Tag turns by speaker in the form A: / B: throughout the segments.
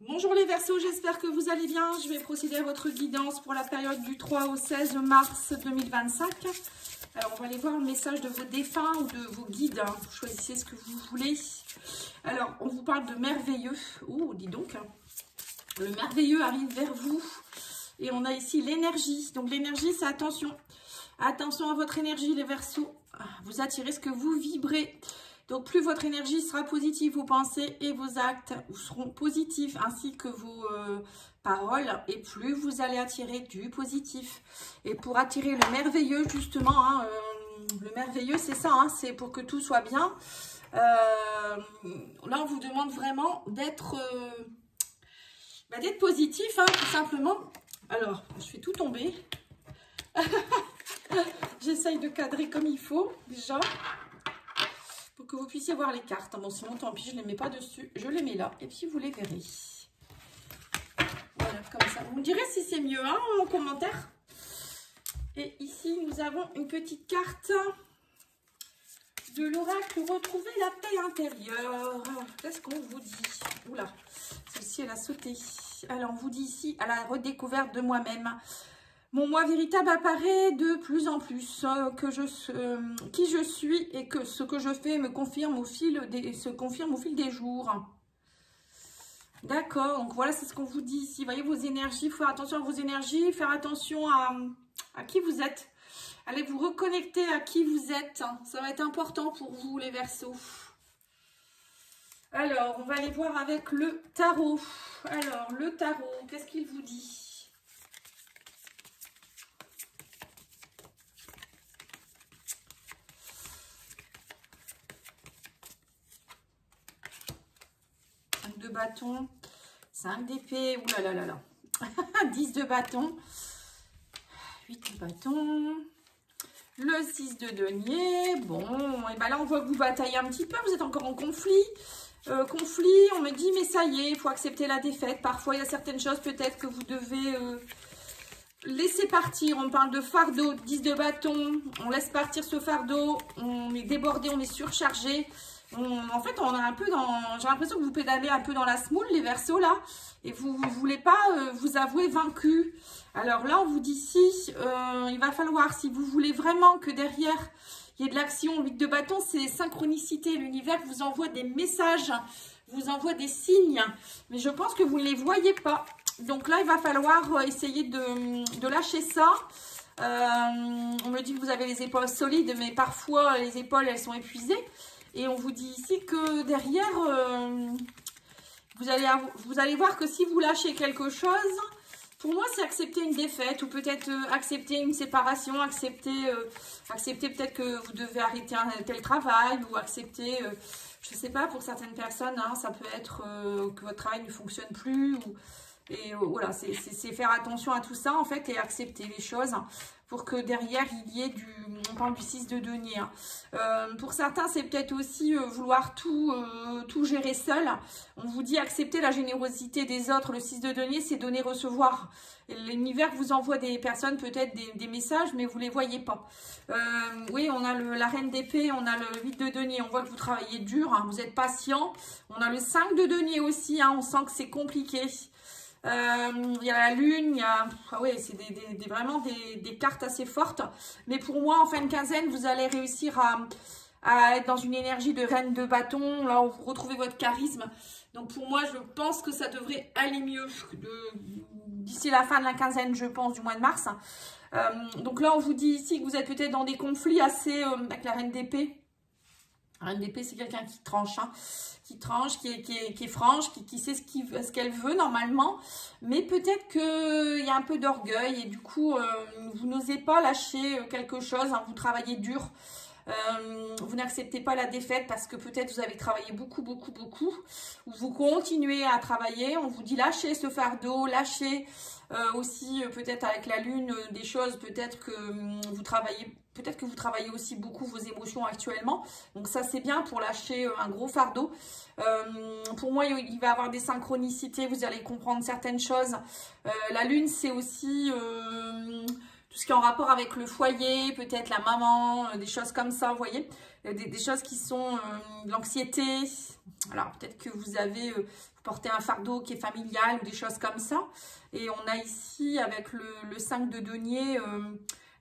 A: Bonjour les Verseaux, j'espère que vous allez bien. Je vais procéder à votre guidance pour la période du 3 au 16 mars 2025. Alors, on va aller voir le message de vos défunts ou de vos guides. Vous choisissez ce que vous voulez. Alors, on vous parle de merveilleux. Oh, dis donc. Le merveilleux arrive vers vous. Et on a ici l'énergie. Donc, l'énergie, c'est attention. Attention à votre énergie, les Verseaux. Vous attirez ce que vous vibrez. Donc, plus votre énergie sera positive, vos pensées et vos actes seront positifs, ainsi que vos paroles, et plus vous allez attirer du positif. Et pour attirer le merveilleux, justement, le merveilleux, c'est ça, c'est pour que tout soit bien. Là, on vous demande vraiment d'être positif, tout simplement. Alors, je fais tout tomber. J'essaye de cadrer comme il faut, déjà. Pour que vous puissiez voir les cartes. Bon, sinon, tant pis, je ne les mets pas dessus. Je les mets là. Et puis, vous les verrez. Voilà, comme ça. Vous me direz si c'est mieux, en commentaire. Et ici, nous avons une petite carte de l'oracle. Retrouver la paix intérieure. Qu'est-ce qu'on vous dit? Oula, celle-ci, elle a sauté. Alors, on vous dit ici, à la redécouverte de moi-même. Mon moi véritable apparaît de plus en plus, qui je suis et que ce que je fais se confirme au fil des jours. D'accord, donc voilà, c'est ce qu'on vous dit ici. Voyez vos énergies, faire attention à vos énergies, faire attention à qui vous êtes. Allez vous reconnecter à qui vous êtes. Ça va être important pour vous, les Verseaux. Alors, on va aller voir avec le tarot. Alors, le tarot, qu'est-ce qu'il vous dit ? De bâton, 5 d'épée, oulalalala, 10 de bâton, 8 de bâton, le 6 de denier. Bon, et ben là on voit que vous bataillez un petit peu, vous êtes encore en conflit. On me dit mais ça y est, il faut accepter la défaite. Parfois il y a certaines choses peut-être que vous devez laisser partir. On parle de fardeau, 10 de bâton, on laisse partir ce fardeau, on est débordé, on est surchargé. En fait, on a un peu j'ai l'impression que vous pédalez un peu dans la semoule, les Verseaux, là. Et vous ne voulez pas vous avouer vaincu. Alors là, on vous dit si, il va falloir, si vous voulez vraiment que derrière, il y ait de l'action, 8 de bâton, c'est synchronicité. L'univers vous envoie des messages, vous envoie des signes. Mais je pense que vous ne les voyez pas. Donc là, il va falloir essayer de lâcher ça. On me dit que vous avez les épaules solides, mais parfois, les épaules, elles sont épuisées. Et on vous dit ici que derrière, vous allez voir que si vous lâchez quelque chose, pour moi, c'est accepter une défaite ou peut-être accepter une séparation, accepter peut-être que vous devez arrêter un tel travail ou accepter, je ne sais pas, pour certaines personnes, ça peut être que votre travail ne fonctionne plus. Voilà, c'est faire attention à tout ça, en fait, et accepter les choses pour que derrière, il y ait on parle du 6 de denier. Pour certains, c'est peut-être aussi vouloir tout gérer seul. On vous dit accepter la générosité des autres. Le 6 de denier, c'est donner, recevoir. L'univers vous envoie des personnes, peut-être des messages, mais vous ne les voyez pas. Oui, on a la reine d'épée, on a le 8 de denier. On voit que vous travaillez dur, vous êtes patient. On a le 5 de denier aussi, on sent que c'est compliqué. Il y a la lune, il y a... Ah ouais, c'est vraiment des cartes assez fortes. Mais pour moi, en fin de quinzaine, vous allez réussir à être dans une énergie de reine de bâton. Là, vous retrouvez votre charisme. Donc pour moi, je pense que ça devrait aller mieux d'ici la fin de la quinzaine, je pense, du mois de mars. Donc là, on vous dit ici que vous êtes peut-être dans des conflits assez... avec la reine d'épée. La reine d'épée, c'est quelqu'un qui tranche, qui est franche, qui sait ce qu'elle veut normalement. Mais peut-être qu'il y a un peu d'orgueil et du coup, vous n'osez pas lâcher quelque chose, vous travaillez dur. Vous n'acceptez pas la défaite parce que peut-être vous avez travaillé beaucoup. Ou vous continuez à travailler, on vous dit lâchez ce fardeau, lâchez aussi peut-être avec la lune des choses, peut-être que vous travaillez aussi beaucoup vos émotions actuellement. Donc ça c'est bien pour lâcher un gros fardeau. Pour moi il va y avoir des synchronicités, vous allez comprendre certaines choses. La lune c'est aussi tout ce qui est en rapport avec le foyer, peut-être la maman, des choses comme ça, vous voyez, des choses qui sont de l'anxiété. Alors peut-être que vous avez porté un fardeau qui est familial ou des choses comme ça. Et on a ici avec le 5 de denier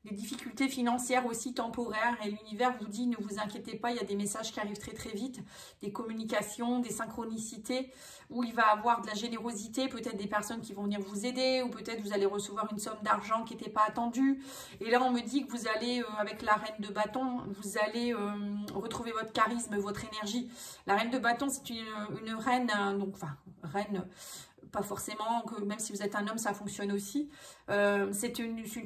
A: des difficultés financières aussi temporaires, et l'univers vous dit ne vous inquiétez pas, il y a des messages qui arrivent très très vite, des communications, des synchronicités, où il va avoir de la générosité, peut-être des personnes qui vont venir vous aider, ou peut-être vous allez recevoir une somme d'argent qui n'était pas attendue. Et là on me dit que vous allez, avec la reine de bâton, vous allez retrouver votre charisme, votre énergie. La reine de bâton c'est une reine, donc enfin reine, pas forcément, que même si vous êtes un homme, ça fonctionne aussi. C'est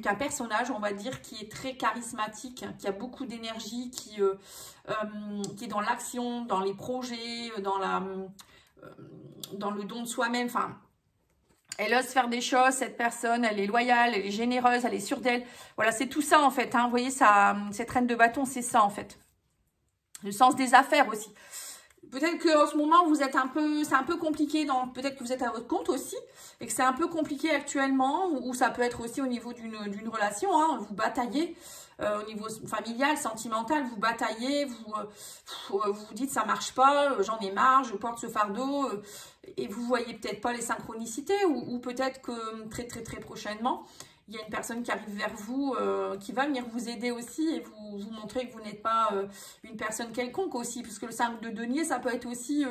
A: un personnage, on va dire, qui est très charismatique, qui a beaucoup d'énergie, qui est dans l'action, dans les projets, dans le don de soi-même. Enfin, elle ose faire des choses, cette personne, elle est loyale, elle est généreuse, elle est sûre d'elle. Voilà, c'est tout ça en fait. Hein. Vous voyez, cette reine de bâton, c'est ça en fait. Le sens des affaires aussi. Peut-être qu'en ce moment, vous êtes c'est un peu compliqué, peut-être que vous êtes à votre compte aussi, et que c'est un peu compliqué actuellement, ou ça peut être aussi au niveau d'une relation, hein, vous bataillez, au niveau familial, sentimental, vous bataillez, vous dites ça marche pas, j'en ai marre, je porte ce fardeau, et vous voyez peut-être pas les synchronicités, ou peut-être que très très très prochainement, il y a une personne qui arrive vers vous, qui va venir vous aider aussi et vous montrer que vous n'êtes pas une personne quelconque aussi. Parce que le 5 de denier, ça peut être aussi,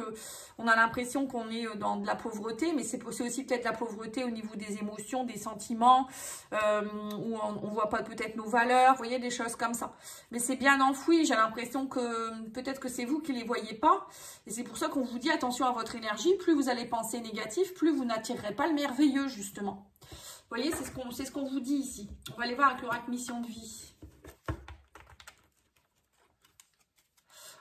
A: on a l'impression qu'on est dans de la pauvreté, mais c'est aussi peut-être la pauvreté au niveau des émotions, des sentiments, où on ne voit pas peut-être nos valeurs, vous voyez, des choses comme ça. Mais c'est bien enfoui, j'ai l'impression que peut-être que c'est vous qui ne les voyez pas. Et c'est pour ça qu'on vous dit attention à votre énergie, plus vous allez penser négatif, plus vous n'attirerez pas le merveilleux justement. Vous voyez, c'est ce qu'on vous dit ici. On va aller voir avec l'oracle mission de vie.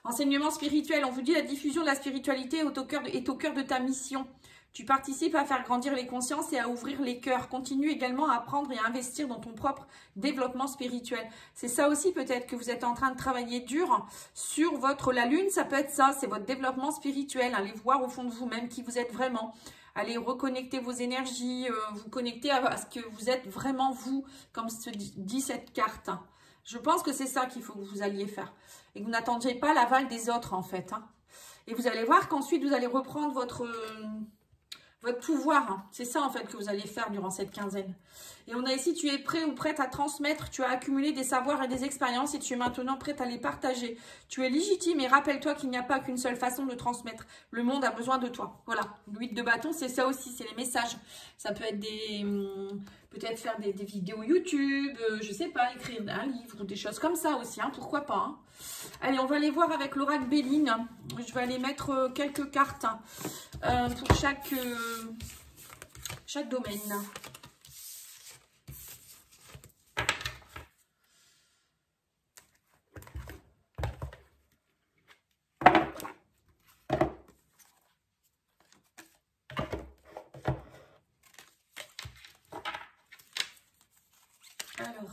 A: Enseignement spirituel, on vous dit la diffusion de la spiritualité est au cœur de ta mission. Tu participes à faire grandir les consciences et à ouvrir les cœurs. Continue également à apprendre et à investir dans ton propre développement spirituel. C'est ça aussi peut-être que vous êtes en train de travailler dur sur la lune, ça peut être ça, c'est votre développement spirituel. Allez voir au fond de vous-même qui vous êtes vraiment. Allez reconnecter vos énergies, vous connecter à ce que vous êtes vraiment vous, comme se dit cette carte. Je pense que c'est ça qu'il faut que vous alliez faire. Et que vous n'attendiez pas l'aval des autres en fait. Hein. Et vous allez voir qu'ensuite vous allez reprendre votre pouvoir. Hein. C'est ça en fait que vous allez faire durant cette quinzaine. Et on a ici, tu es prêt ou prête à transmettre, tu as accumulé des savoirs et des expériences et tu es maintenant prête à les partager. Tu es légitime et rappelle-toi qu'il n'y a pas qu'une seule façon de transmettre. Le monde a besoin de toi. Voilà, le 8 de bâton, c'est ça aussi, c'est les messages. Ça peut être peut-être faire des vidéos YouTube, je sais pas, écrire un livre ou des choses comme ça aussi, hein, pourquoi pas. Hein. Allez, on va aller voir avec l'oracle Béline. Je vais aller mettre quelques cartes pour chaque domaine. Alors,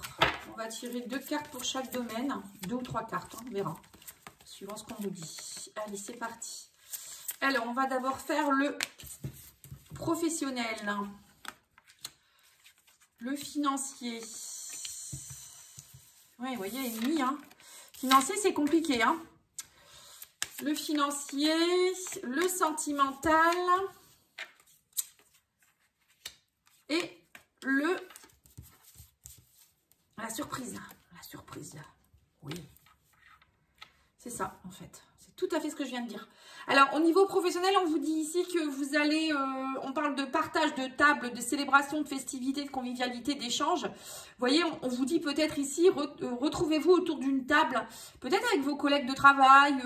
A: on va tirer 2 cartes pour chaque domaine. 2 ou 3 cartes, hein, on verra. Suivant ce qu'on nous dit. Allez, c'est parti. Alors, on va d'abord faire le professionnel. Le financier. Oui, vous voyez, ennemi. Hein. Financier, c'est compliqué. Hein. Le financier, le sentimental et la surprise. La surprise. Oui. C'est ça, en fait. C'est tout à fait ce que je viens de dire. Alors, au niveau professionnel, on vous dit ici que vous allez... on parle de partage de table, de célébration, de festivités, de convivialité, d'échange. Vous voyez, on vous dit peut-être ici, retrouvez-vous autour d'une table, peut-être avec vos collègues de travail.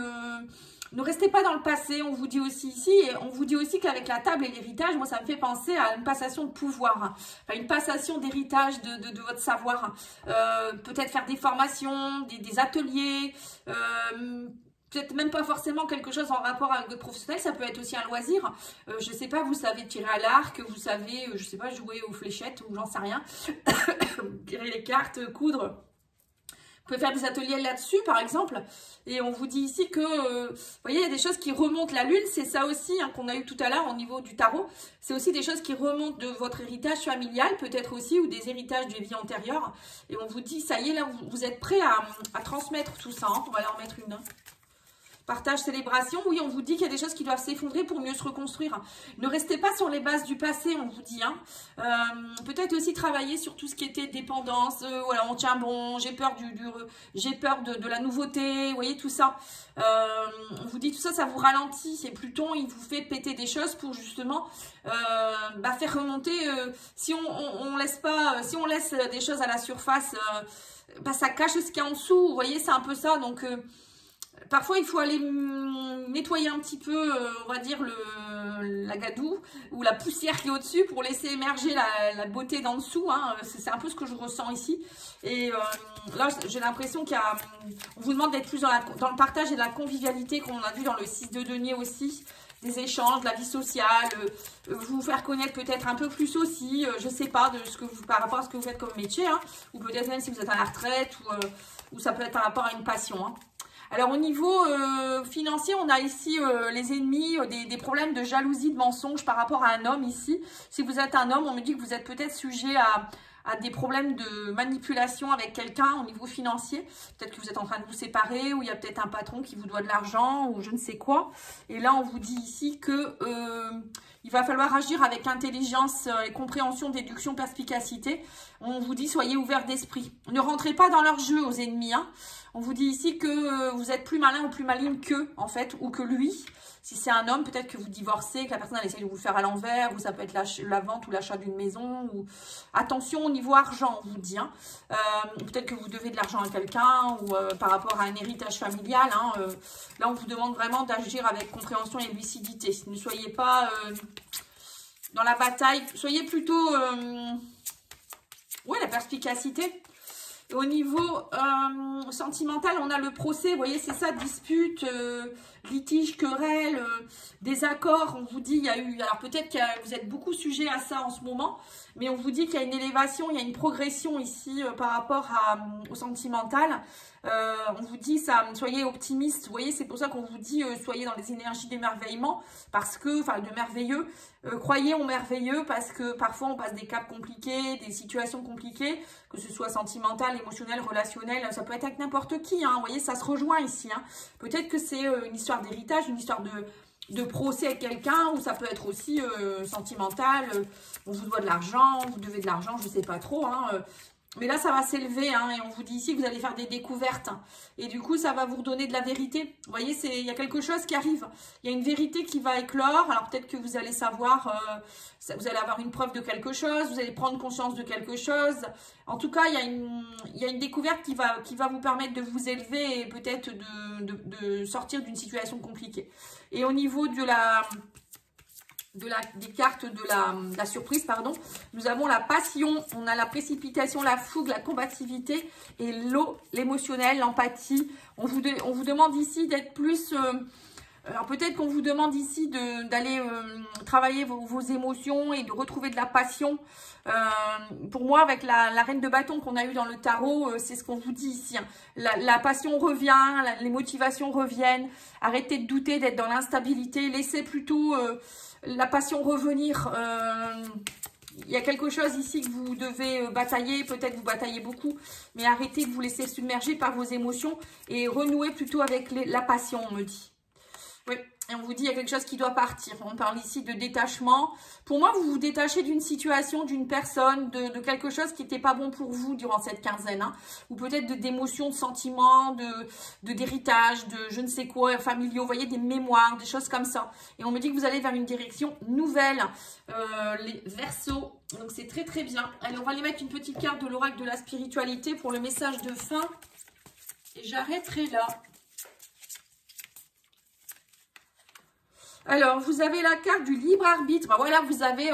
A: Ne restez pas dans le passé, on vous dit aussi ici. Et on vous dit aussi qu'avec la table et l'héritage, moi, ça me fait penser à une passation de pouvoir. Enfin, une passation d'héritage de votre savoir. Peut-être faire des formations, des ateliers... peut-être même pas forcément quelque chose en rapport avec votre professionnel, ça peut être aussi un loisir. Je sais pas, vous savez tirer à l'arc, vous savez, je sais pas, jouer aux fléchettes ou j'en sais rien. Tirer les cartes, coudre. pouvez faire des ateliers là-dessus, par exemple. Et on vous dit ici que, vous voyez, il y a des choses qui remontent. La lune, c'est ça aussi hein, qu'on a eu tout à l'heure au niveau du tarot. C'est aussi des choses qui remontent de votre héritage familial, peut-être aussi, ou des héritages des vies antérieures. Et on vous dit, ça y est, là, vous êtes prêts à transmettre tout ça. Hein. On va leur mettre une... Partage, célébration, oui, on vous dit qu'il y a des choses qui doivent s'effondrer pour mieux se reconstruire. Ne restez pas sur les bases du passé, on vous dit. Hein. Peut-être aussi travailler sur tout ce qui était dépendance. Voilà, on tient bon, j'ai peur j'ai peur de la nouveauté, vous voyez, tout ça. On vous dit tout ça, ça vous ralentit. Et Pluton, il vous fait péter des choses pour justement faire remonter. Si on laisse des choses à la surface, ça cache ce qu'il y a en dessous. Vous voyez, c'est un peu ça, donc... Parfois, il faut aller nettoyer un petit peu, on va dire, la gadoue ou la poussière qui est au-dessus pour laisser émerger la beauté d'en dessous. Hein. C'est un peu ce que je ressens ici. Et là, j'ai l'impression on vous demande d'être plus dans le partage et de la convivialité qu'on a vu dans le 6 de denier aussi. Des échanges, de la vie sociale, vous faire connaître peut-être un peu plus aussi, je ne sais pas, par rapport à ce que vous faites comme métier. Hein. Ou peut-être même si vous êtes à la retraite ou ça peut être par rapport à une passion. Hein. Alors, au niveau financier, on a ici les ennemis, des problèmes de jalousie, de mensonge par rapport à un homme ici. Si vous êtes un homme, on me dit que vous êtes peut-être sujet à des problèmes de manipulation avec quelqu'un au niveau financier. Peut-être que vous êtes en train de vous séparer ou il y a peut-être un patron qui vous doit de l'argent ou je ne sais quoi. Et là, on vous dit ici que il va falloir agir avec intelligence et compréhension, déduction, perspicacité. On vous dit, soyez ouverts d'esprit. Ne rentrez pas dans leur jeu aux ennemis. Hein. On vous dit ici que vous êtes plus malin ou plus maligne qu'eux, en fait, ou que lui. Si c'est un homme, peut-être que vous divorcez, que la personne elle essaie de vous faire à l'envers, ou ça peut être la vente ou l'achat d'une maison. Ou... Attention au niveau argent, on vous dit. Hein. Peut-être que vous devez de l'argent à quelqu'un, ou par rapport à un héritage familial. Hein, là, on vous demande vraiment d'agir avec compréhension et lucidité. Ne soyez pas dans la bataille, soyez plutôt... la perspicacité. Et au niveau sentimental, on a le procès, vous voyez, c'est ça, dispute, litige, querelle, désaccord. On vous dit, il y a eu, alors peut-être que vous êtes beaucoup sujet à ça en ce moment, mais on vous dit qu'il y a une élévation, il y a une progression ici par rapport au sentimental. On vous dit ça, soyez optimiste, vous voyez, c'est pour ça qu'on vous dit soyez dans les énergies d'émerveillement, parce que, enfin de merveilleux, croyez au merveilleux, parce que parfois on passe des caps compliqués, des situations compliquées, que ce soit sentimental, émotionnel, relationnel, ça peut être avec n'importe qui, hein, vous voyez, ça se rejoint ici, hein. Peut-être que c'est une histoire d'héritage, une histoire de procès avec quelqu'un, ou ça peut être aussi sentimental, on vous doit de l'argent, vous devez de l'argent, je ne sais pas trop, hein, mais là, ça va s'élever, hein, et on vous dit ici que vous allez faire des découvertes. Hein, et du coup, ça va vous redonner de la vérité. Vous voyez, il y a quelque chose qui arrive. Il y a une vérité qui va éclore. Alors, peut-être que vous allez savoir, vous allez avoir une preuve de quelque chose, vous allez prendre conscience de quelque chose. En tout cas, il y a une découverte qui va vous permettre de vous élever et peut-être de sortir d'une situation compliquée. Et au niveau de des cartes de la surprise, pardon, nous avons la passion, on a la précipitation, la fougue, la combativité et l'eau, l'émotionnel, l'empathie. On vous demande ici d'être plus... alors peut-être qu'on vous demande ici d'aller travailler vos émotions et de retrouver de la passion. Pour moi, avec la reine de bâton qu'on a eue dans le tarot, c'est ce qu'on vous dit ici. Hein. La passion revient, les motivations reviennent. Arrêtez de douter, d'être dans l'instabilité. Laissez plutôt la passion revenir. Il y a quelque chose ici que vous devez batailler, peut-être vous bataillez beaucoup, mais arrêtez de vous laisser submerger par vos émotions et renouez plutôt avec la passion, on me dit. Oui, et on vous dit qu'il y a quelque chose qui doit partir. On parle ici de détachement. Pour moi, vous vous détachez d'une situation, d'une personne, de quelque chose qui n'était pas bon pour vous durant cette quinzaine. Hein. Ou peut-être d'émotions, de sentiments, d'héritage, de je ne sais quoi, familiaux. Vous voyez, des mémoires, des choses comme ça. Et on me dit que vous allez vers une direction nouvelle. Les Verseaux. Donc, c'est très, très bien. Allez, on va aller mettre une petite carte de l'oracle de la spiritualité pour le message de fin. Et j'arrêterai là. Alors, vous avez la carte du libre arbitre. Ben voilà,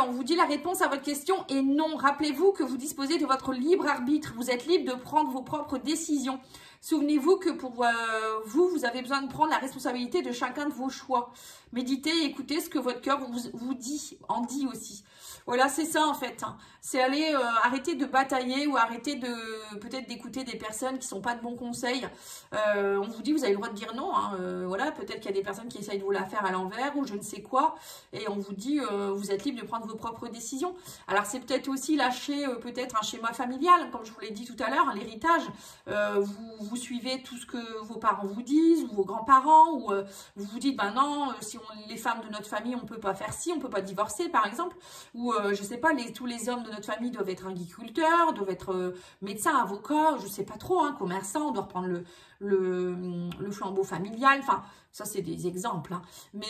A: on vous dit la réponse à votre question et non. Rappelez-vous que vous disposez de votre libre arbitre. Vous êtes libre de prendre vos propres décisions. Souvenez-vous que pour vous avez besoin de prendre la responsabilité de chacun de vos choix. Méditez et écoutez ce que votre cœur vous dit, en dit aussi. Voilà, c'est ça en fait. Hein. C'est aller arrêter de batailler ou arrêter de peut-être d'écouter des personnes qui sont pas de bons conseils. On vous dit, vous avez le droit de dire non. Hein. Voilà, peut-être qu'il y a des personnes qui essayent de vous la faire à l'envers ou je ne sais quoi. Et on vous dit, vous êtes libre de prendre vos propres décisions. Alors c'est peut-être aussi lâcher peut-être un schéma familial, comme je vous l'ai dit tout à l'heure, l'héritage. Vous suivez tout ce que vos parents vous disent ou vos grands-parents ou vous vous dites, ben non, si les femmes de notre famille, on peut pas faire ci, on peut pas divorcer par exemple. Ou je sais pas, tous les hommes de notre famille doivent être agriculteurs, doivent être médecins, avocats, je sais pas trop, hein, commerçants, on doit reprendre le flambeau familial. Enfin, ça c'est des exemples. Hein. Mais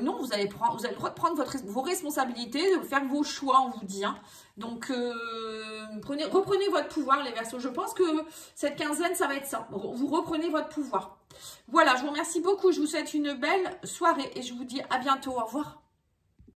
A: non, vous avez le droit de prendre vos responsabilités, de faire vos choix, on vous dit. Hein. Donc, reprenez votre pouvoir, les Verseaux. Je pense que cette quinzaine, ça va être ça. Vous reprenez votre pouvoir. Voilà, je vous remercie beaucoup. Je vous souhaite une belle soirée et je vous dis à bientôt. Au revoir.